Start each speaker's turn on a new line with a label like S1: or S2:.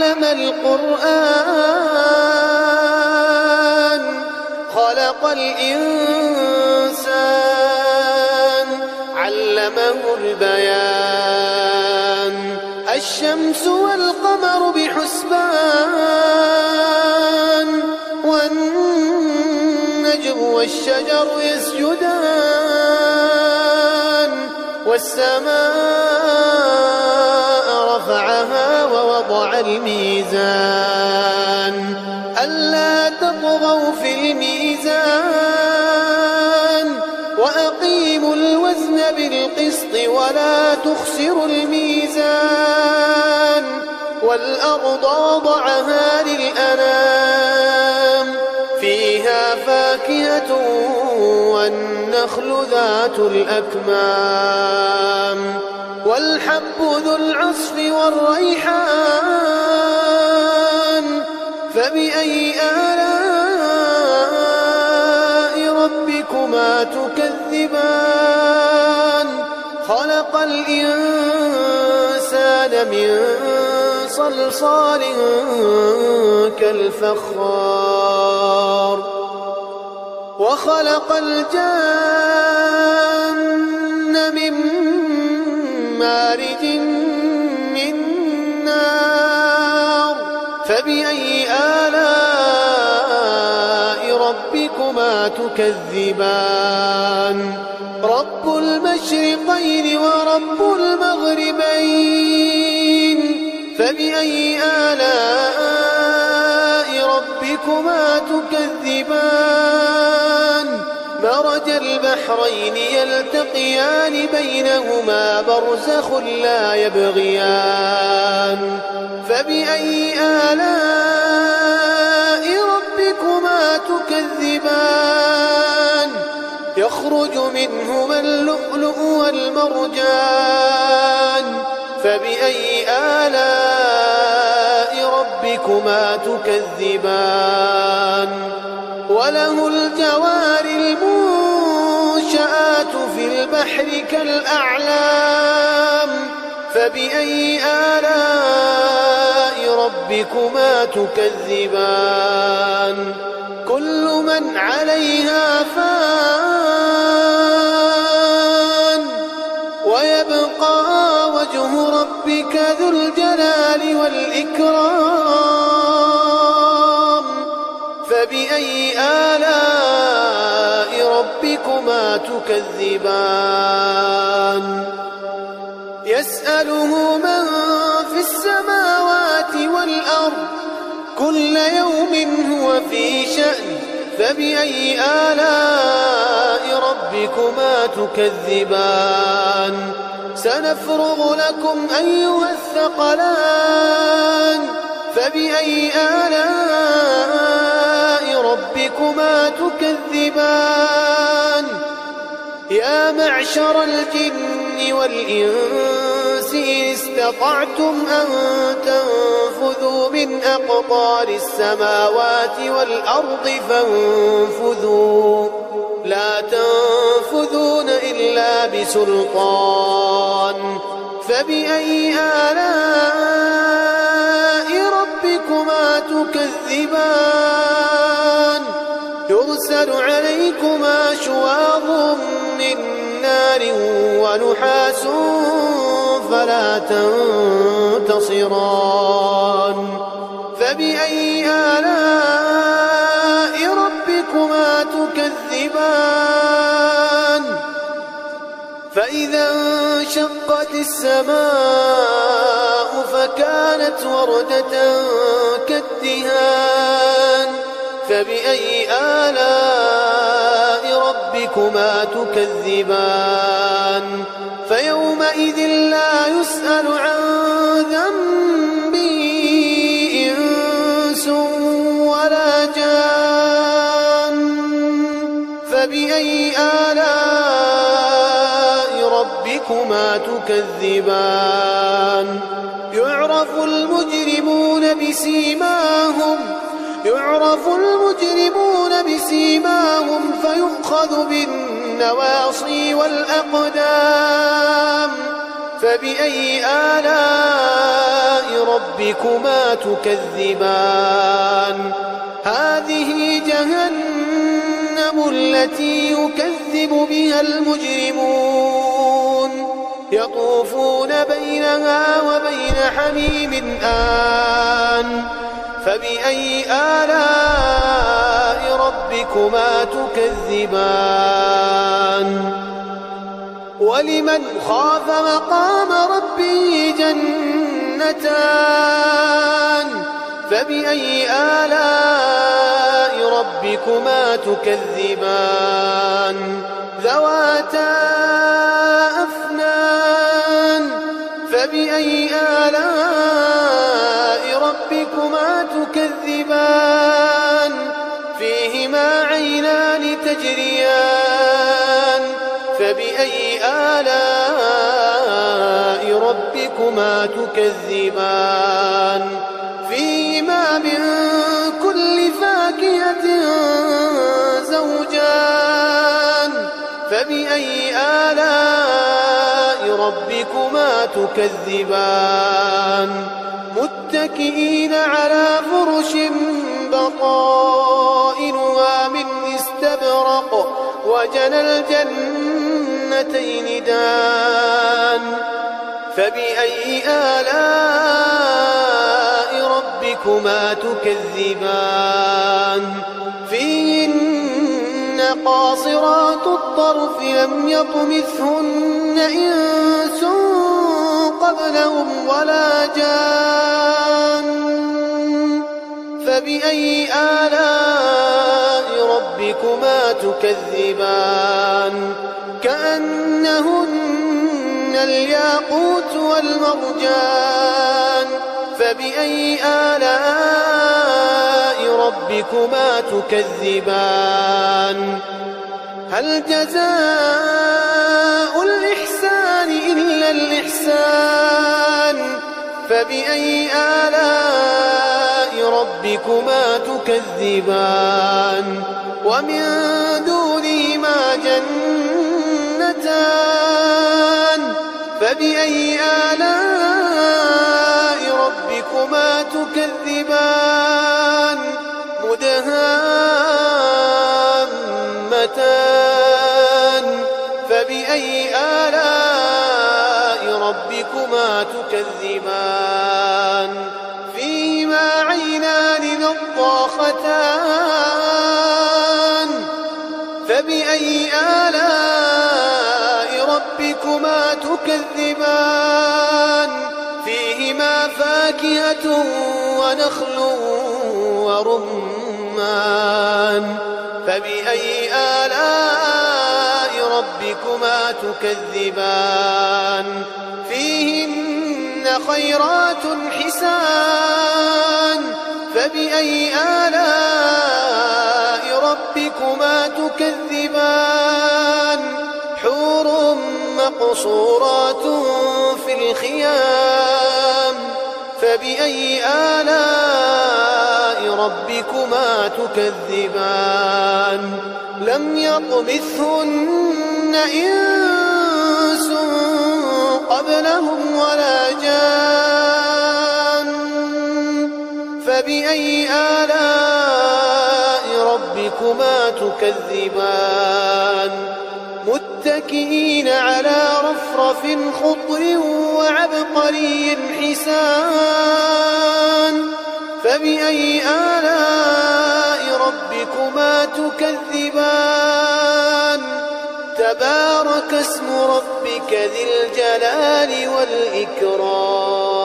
S1: علم القرآن خلق الإنسان علمه البيان الشمس والقمر بحسبان والنجم والشجر يسجدان والسماء رفعها ووضع الميزان ألا تطغوا في الميزان وأقيموا الوزن بالقسط ولا تخسروا الميزان والأرض وضعها للأنام فيها فاكهة والنخل ذات الأكمام والحب ذو العصف والريحان فبأي آلاء ربكما تكذبان خلق الإنسان من صلصال كالفخار وخلق الجن من مارج من نار فبأي آلاء ربكما تكذبان رب المشرقين ورب المغربين فبأي آلاء ربكما تكذبان مرج البحرين يلتقيان بينهما برزخ لا يبغيان فبأي آلاء ربكما تكذبان يخرج منهما اللؤلؤ والمرجان فبأي آلاء ربكما تكذبان وله الجوار المنشآت في البحر كالأعلام فبأي آلاء ربكما تكذبان كل من عليها فان ويبقى وجه ربك ذو الجلال والإكرام فبأي آلاء ربكما تكذبان يسأله من في السماوات والأرض كل يوم هو في شأن فبأي آلاء ربكما تكذبان سنفرغ لكم أيها الثقلان فبأي آلاء ربكما تكذبان يا معشر الجن والإنس إن استطعتم أن تنفذوا من أقطار السماوات والأرض فانفذوا لا تنفذون إلا بسلطان فبأي آلاء ربكما تكذبان يرسل عليكما شواظ من نار ونحاس فلا تنتصران فبأي آلاء ربكما تكذبان فإذا انشقت السماء فكانت وردة كالدهان فبأي آلاء ربكما تكذبان فيومئذ لا يسأل عن ذنبه إنس ولا جان فبأي آلاء ربكما تكذبان يعرف المجرمون بسيماهم فيؤخذ بالنواصي والأقدام فبأي آلاء ربكما تكذبان هذه جهنم التي يكذب بها المجرمون يطوفون بينها وبين حميم آن فبأي آلاء ربكما تكذبان ولمن خاف مقام ربه جنتان فبأي آلاء ربكما تكذبان ذواتا أفنان فبأي آلاء ربكما تكذبان فيهما عينان تجريان فبأي آلاء ربكما تكذبان فيهما من كل فاكهة زوجان فبأي آلاء ربكما تكذبان متكئين على فرش بطائنها من استبرق وجنى الجنتين دان فبأي آلاء ربكما تكذبان فيهن قاصرات الطرف لم يطمثهن إنس قبلهم ولا جان فبأي آلاء ربكما تكذبان كأنهن الياقوت والمرجان فبأي آلاء ربكما تكذبان هل جزاء الإحسان إلا الإحسان فبأي آلاء ربكما تكذبان ومن دونهما جنتان فبأي آلاء ربكما تكذبان مدهامتان فبأي آلاء ربكما تكذبان فيهما عينان نضاختان فبأي آلاء ربكما تكذبان فيهما فاكهة ونخل ورمان فبأي آلاء ربكما تكذبان فيهن خيرات حسان فبأي آلاء ربكما تكذبان حور مقصورات في الخيام فبأي آلاء ربكما تكذبان لم يطمثهن إنس قبلهم ولا جان فبأي آلاء ربكما تكذبان متكئين على رفرف خضر وعبقري حسان فبأي آلاء ربكما تكذبان تبارك اسم ربك ذي الجلال والإكرام